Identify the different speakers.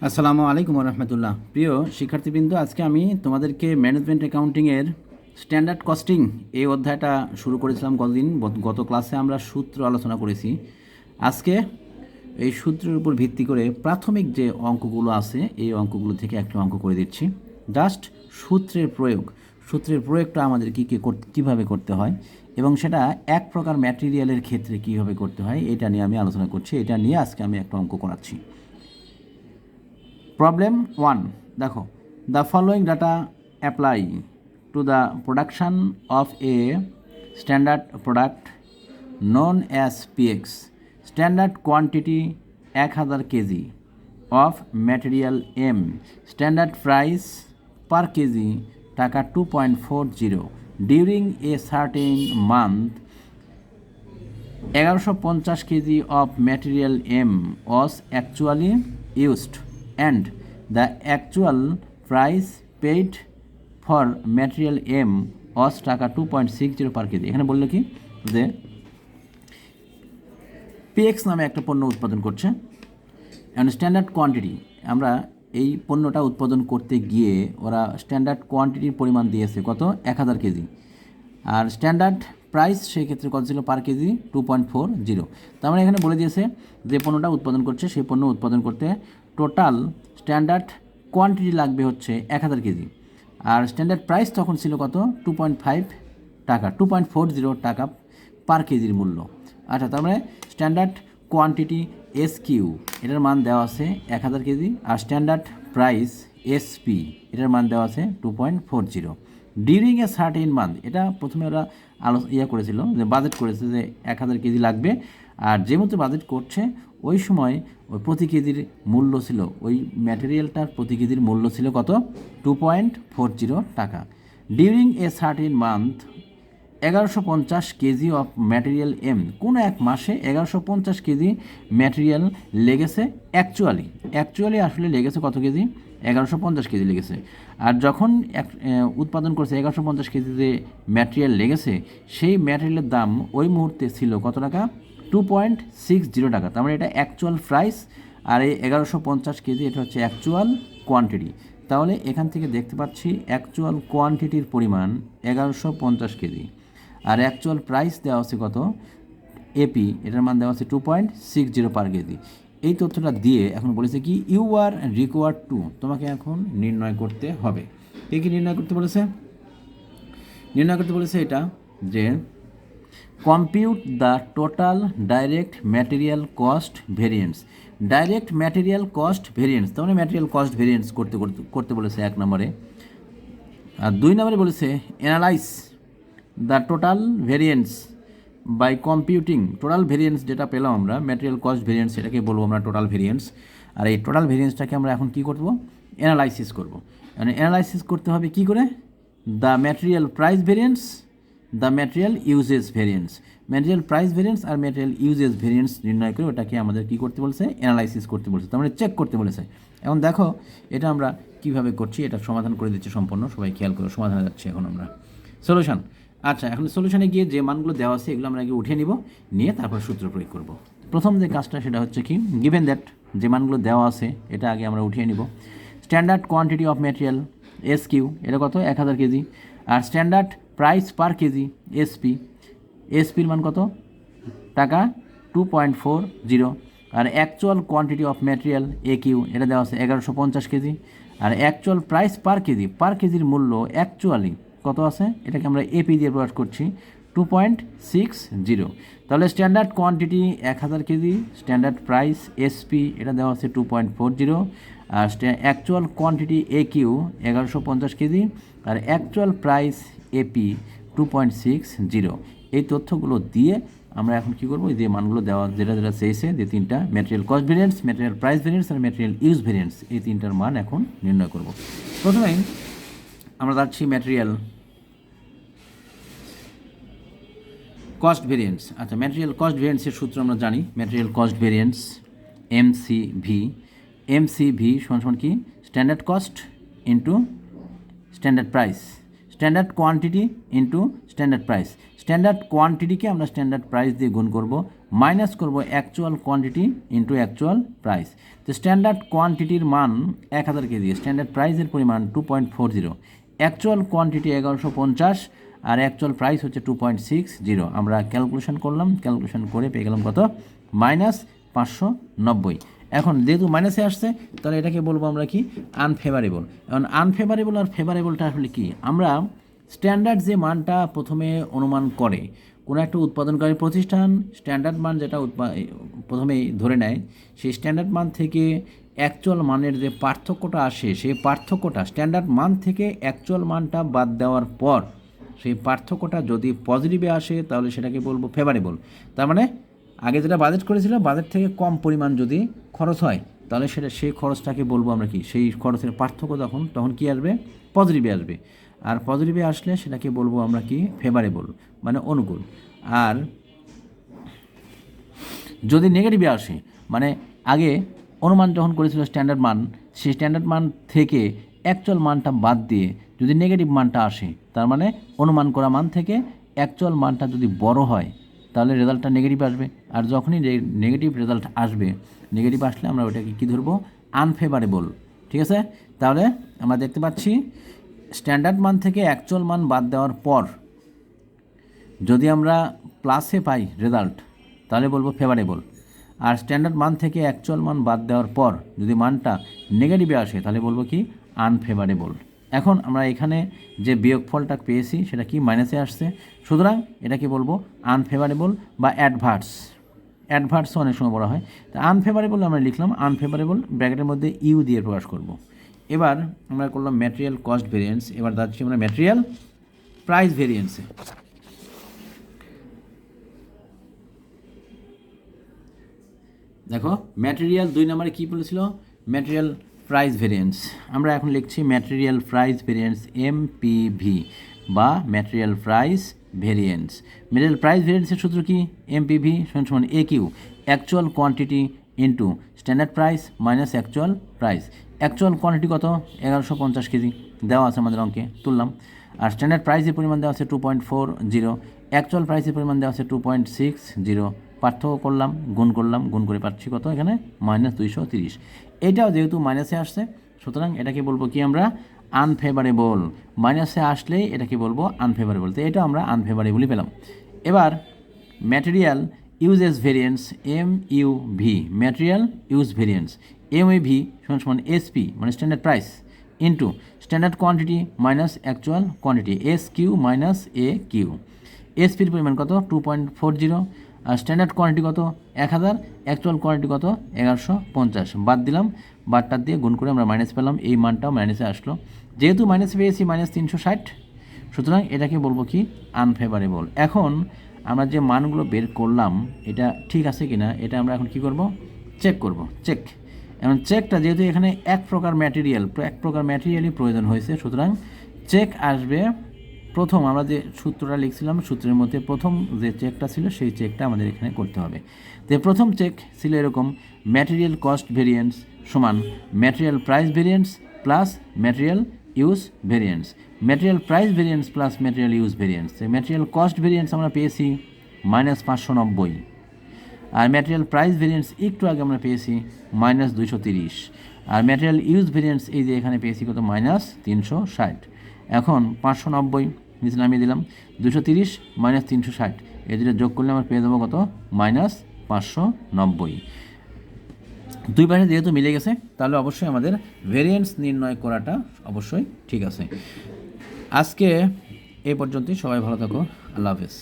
Speaker 1: আসসালামু আলাইকুম রহমতুল্লাহ। প্রিয় শিক্ষার্থীবৃন্দ, আজকে আমি তোমাদেরকে ম্যানেজমেন্ট অ্যাকাউন্টিংয়ের স্ট্যান্ডার্ড কস্টিং এই অধ্যায়টা শুরু করেছিলাম গত ক্লাসে আমরা সূত্র আলোচনা করেছি। আজকে এই সূত্রের উপর ভিত্তি করে প্রাথমিক যে অঙ্কগুলো আছে এই অঙ্কগুলো থেকে একটা অঙ্ক করে দিচ্ছি। জাস্ট সূত্রের প্রয়োগটা আমাদের কীভাবে করতে হয় এবং সেটা এক প্রকার ম্যাটেরিয়ালের ক্ষেত্রে কীভাবে করতে হয় এটা নিয়ে আমি আলোচনা করছি। এটা নিয়ে আজকে আমি একটা অঙ্ক করাচ্ছি। Problem 1. দেখো, the following data apply to the production of a standard product known as PX. Standard quantity 1000 kg of material M. Standard price per kg টাকা 2.40. During a certain month 1150 kg of material M was actually used and the actual price paid for material M was টাকা 2.60 per kg। এখানে বললো কি যে PX নামে একটা পণ্য উৎপাদন করছে and স্ট্যান্ডার্ড কোয়ান্টিটি, আমরা এই পণ্যটা উৎপাদন করতে গিয়ে ওরা স্ট্যান্ডার্ড কোয়ান্টিটির পরিমাণ দিয়েছে কত 1000 কেজি, আর স্ট্যান্ডার্ড প্রাইস সেই ক্ষেত্রে কত ছিল পার কেজি 2.40। তার মানে এখানে বলে দিয়েছে যে পণ্যটা উৎপাদন করছে সেই পণ্য উৎপাদন করতে টোটাল স্ট্যান্ডার্ড কোয়ান্টিটি লাগবে হচ্ছে 1000 কেজি, আর স্ট্যান্ডার্ড প্রাইস তখন ছিল কত 2.5 টাকা, 2.40 টাকা পার কেজির মূল্য। আচ্ছা, তার মানে স্ট্যান্ডার্ড কোয়ান্টিটি SQ এটার মান দেওয়া আছে 1000 কেজি, আর স্ট্যান্ডার্ড প্রাইস SP এটার মান দেওয়া আছে 2.40। ডিউরিং এ সার্টেন মান্থ, এটা প্রথমে ওরা করেছিল যে বাজেট করেছে যে 1000 কেজি লাগবে, আর যে মতো বাজেট করছে ওই সময় ওই প্রতি কেজির মূল্য ছিল, ওই ম্যাটেরিয়ালটার প্রতি কেজির মূল্য ছিল কত 2.40 টাকা। During a certain month 1150 KG of material M, কোনো এক মাসে 1150 কেজি ম্যাটেরিয়াল লেগেছে অ্যাকচুয়ালি আসলে লেগেছে কত কেজি 1150 কেজি লেগেছে। আর যখন উৎপাদন করছে 1150 কেজি যে ম্যাটেরিয়াল লেগেছে সেই ম্যাটেরিয়ালের দাম ওই মুহূর্তে ছিল কত টাকা 2.60 টাকা। তার মানে এটা অ্যাকচুয়াল প্রাইস, আর এই 1150 কেজি এটা হচ্ছে অ্যাকচুয়াল কোয়ান্টিটি। তাহলে এখান থেকে দেখতে পাচ্ছি অ্যাকচুয়াল কোয়ান্টিটির পরিমাণ 1150 কেজি, আর অ্যাকচুয়াল প্রাইস দেওয়া আছে কত AP, এটার মান দেওয়া আছে 2.60 পার কেজি। এই তথ্যটা দিয়ে এখন বলেছে কি ইউ আর রিকোয়ার্ড টু, তোমাকে এখন নির্ণয় করতে হবে। কি নির্ণয় করতে বলেছে? এটা যে compute the total direct material cost variance. Direct material cost variance, তার মানে ম্যাটেরিয়াল কস্ট ভেরিয়েন্স করতে বলেছে 1 নম্বরে। আর 2 নম্বরে বলেছে analyse the total variance by computing. Total variance যেটা পেলাম আমরা ম্যাটেরিয়াল কস্ট ভেরিয়েন্স, সেটাকে বলবো আমরা টোটাল ভেরিয়েন্স। আর এই টোটাল ভেরিয়েন্সটাকে আমরা এখন কী করবো অ্যানালাইসিস করবো। মানে অ্যানালাইসিস করতে হবে কি করে, the material price variance, the material usages variance. Material price variance আর ম্যাটেরিয়াল ইউজেস ভেরিয়েন্স নির্ণয় করে ওটাকে আমাদের কী করতে বলছে অ্যানালাইসিস করতে বলছে, তার মানে চেক করতে বলেছে। এখন দেখো এটা আমরা কীভাবে করছি, এটা সমাধান করে দিচ্ছি সম্পূর্ণ, সবাই খেয়াল করে সমাধানে যাচ্ছি এখন আমরা সলিউশন। আচ্ছা, এখন সলিউশনে গিয়ে যে মানগুলো দেওয়া আছে এগুলো আমরা আগে উঠিয়ে নিব, নিয়ে তারপর সূত্র প্রয়োগ করব। প্রথম যে কাজটা সেটা হচ্ছে কি গিভেন দ্যাট যে মানগুলো দেওয়া আছে এটা আগে আমরা উঠিয়ে নিব। Standard quantity of material SQ এটা কত 1000 কেজি, আর স্ট্যান্ডার্ড প্রাইস পার কেজি SPর মান কত টাকা 2.40, আর actual quantity of material AQ এটা দেওয়া আছে 1150 কেজি, আর অ্যাকচুয়াল প্রাইস পার কেজির মূল্য অ্যাকচুয়ালি কত আছে এটাকে আমরা AP দিয়ে প্রকাশ করছি 2.60। তাহলে standard quantity 1000 KG, standard price SP এটা দেওয়া আছে 2.40, আর অ্যাকচুয়াল কোয়ান্টিটি AQ 1150 কেজি, আর অ্যাকচুয়াল প্রাইস AP 2.60। এই তথ্যগুলো দিয়ে আমরা এখন কী করবো, যে মানগুলো দেওয়া যেটা চেয়েছে যে 3টা material cost variance, material price variance আর ম্যাটেরিয়াল ইউজ ভেরিয়েন্স, এই 3টার মান এখন নির্ণয় করব। প্রথমেই আমরা যাচ্ছি ম্যাটেরিয়াল কস্ট ভেরিয়েন্স। আচ্ছা, ম্যাটেরিয়াল কস্ট ভেরিয়েন্সের সূত্র আমরা জানি, ম্যাটেরিয়াল কস্ট ভেরিয়েন্স MCV সমান কি standard cost into standard price, standard quantity into standard price. Standard কোয়ান্টিটিকে আমরা স্ট্যান্ডার্ড প্রাইস দিয়ে গুণ করব, মাইনাস করব actual quantity into actual price. তো স্ট্যান্ডার্ড কোয়ান্টিটির মান 1000 কেজি, স্ট্যান্ডার্ড প্রাইসের পরিমাণ 2.40, অ্যাকচুয়াল কোয়ান্টিটি 1150 আর অ্যাকচুয়াল প্রাইস হচ্ছে 2.60। আমরা ক্যালকুলেশন করলাম, ক্যালকুলেশন করে পেয়ে গেলাম কত, -590। এখন যেহেতু মাইনাসে আসছে তাহলে এটাকে বলবো আমরা কি, আনফেভারেবল। এখন আনফেভারেবল আর ফেভারেবলটা আসলে কি, আমরা স্ট্যান্ডার্ড যে মানটা প্রথমে অনুমান করে কোনো একটা উৎপাদনকারী প্রতিষ্ঠান স্ট্যান্ডার্ড মান যেটা প্রথমেই ধরে নেয়, সেই স্ট্যান্ডার্ড মান থেকে অ্যাকচুয়াল মানের যে পার্থক্যটা আসে, সেই পার্থক্যটা স্ট্যান্ডার্ড মান থেকে অ্যাকচুয়াল মানটা বাদ দেওয়ার পর সেই পার্থক্যটা যদি পজিটিভে আসে তাহলে সেটাকে বলবো ফেভারেবল। তার মানে আগে যেটা বাজেট করেছিল বাজেট থেকে কম পরিমাণ যদি খরচ হয় তাহলে সেই খরচটাকে বলবো আমরা কি, সেই খরচের পার্থক্য তখন কি আসবে, পজিটিভে আসবে। আর পজিটিভে আসলে সেটাকে বলবো আমরা কি, ফেভারেবল, মানে অনুকূল। আর যদি নেগেটিভে আসে, মানে আগে অনুমান যখন করেছিল স্ট্যান্ডার্ড মান, সেই স্ট্যান্ডার্ড মান থেকে অ্যাকচুয়াল মানটা বাদ দিয়ে যদি নেগেটিভ মানটা আসে, তার মানে অনুমান করা মান থেকে অ্যাকচুয়াল মানটা যদি বড় হয় তাহলে রেজাল্টটা নেগেটিভ আসবে। আর যখনই নেগেটিভ রেজাল্ট আসবে, নেগেটিভ আসলে আমরা ওটাকে কী ধরবো, আনফেভারেবল। ঠিক আছে, তাহলে আমরা দেখতে পাচ্ছি স্ট্যান্ডার্ড মান থেকে অ্যাকচুয়াল মান বাদ দেওয়ার পর যদি আমরা প্লাসে পাই রেজাল্ট তাহলে বলবো ফেভারেবল। আর স্ট্যান্ডার্ড মান থেকে অ্যাকচুয়াল মান বাদ দেওয়ার পর যদি মানটা নেগেটিভে আসে তাহলে বলবো কি, আনফেভারেবল। এখন আমরা এখানে যে বিয়োগফলটা পেয়েছি সেটা কি, মাইনাসে আসছে, সুতরাং এটাকে বলবো আনফেভারেবল বা অ্যাডভার্সও অনেক সময় বলা হয়। তা আনফেভারেবল আমরা লিখলাম, আনফেভারেবল ব্র্যাকেটের মধ্যে ইউ দিয়ে প্রকাশ করব। এবার আমরা করলাম ম্যাটেরিয়াল কস্ট ভেরিয়েন্স, এবার যাচ্ছি আমরা ম্যাটেরিয়াল প্রাইস ভেরিয়েন্সে। দেখো ম্যাটেরিয়াল 2 নম্বরে কী বলেছিল, ম্যাটেরিয়াল প্রাইস ভেরিয়েন্স। আমরা এখন লিখছি ম্যাটেরিয়াল প্রাইস ভেরিয়েন্স, এমপিভি বা material price variance. Material price ভেরিয়েন্সের সূত্র কি, এমপিভি সমান AQ, actual quantity into standard price minus actual price. Actual quantity কত, 1150 কেজি দেওয়া আছে আমাদের অঙ্কে, তুললাম। আর স্ট্যান্ডার্ড প্রাইসের পরিমাণ দেওয়া আছে 2.40, অ্যাকচুয়াল প্রাইসের পরিমাণ দেওয়া আছে 2.60। পার্থক্য করলাম, গুণ করে পাচ্ছি কত, এখানে -230। এটাও যেহেতু মাইনাসে আসছে সুতরাং এটাকে বলবো কি আমরা, আনফেভারেবল। মাইনাসে আসলেই এটাকে বলবো আনফেভারেবল, তো এটা আমরা আনফেভারেবলই পেলাম। এবার material usages variance, MUV, material use variance, MEV সমান এসপি মানে standard price into standard quantity minus actual quantity, S Q minus A Q. এসপির পরিমাণ কত, 2.40, আর স্ট্যান্ডার্ড কোয়ান্টিটি কত, 1000, অ্যাকচুয়াল কোয়ান্টিটি কত, 1150। বাদ দিলাম, বারটার দিয়ে গুণ করে আমরা মাইনাস পেলাম, এই মানটাও মাইনাসে আসলো। যেহেতু মাইনাসে পেয়েছি -360, সুতরাং এটাকে বলবো কি, আনফেভারেবল। এখন আমরা যে মানগুলো বের করলাম এটা ঠিক আছে কিনা এটা আমরা এখন কি করব, চেক করব। এখন চেকটা যেহেতু এখানে এক প্রকার ম্যাটেরিয়ালই প্রয়োজন হয়েছে, সুতরাং চেক আসবে প্রথম আমরা যে সূত্রটা লিখছিলাম, সূত্রের মধ্যে প্রথম যে চেকটা ছিল সেই চেকটা আমাদের এখানে করতে হবে। তো প্রথম চেক ছিল এরকম, ম্যাটেরিয়াল কস্ট ভেরিয়েন্স সমান material price variance plus material use variance, material price variance plus material use variance. Material cost variance আমরা পেয়েছি -590, আর ম্যাটেরিয়াল প্রাইস ভেরিয়েন্স একটু আগে আমরা পেয়েছি -230, আর ম্যাটেরিয়াল ইউজ ভেরিয়েন্স এই যে এখানে পেয়েছি কত, -360। এখন 590 নিচে নামিয়ে দিলাম, 230 -360, এই দুটো যোগ করলে আমরা পেয়ে যাবো কত, -590। দুই পাশে যেহেতু মিলে গেছে তাহলে অবশ্যই আমাদের ভেরিয়েন্স নির্ণয় করাটা অবশ্যই ঠিক আছে। আজকে এই পর্যন্তই, সবাই ভালো থাকো, আল্লাহ হাফেজ।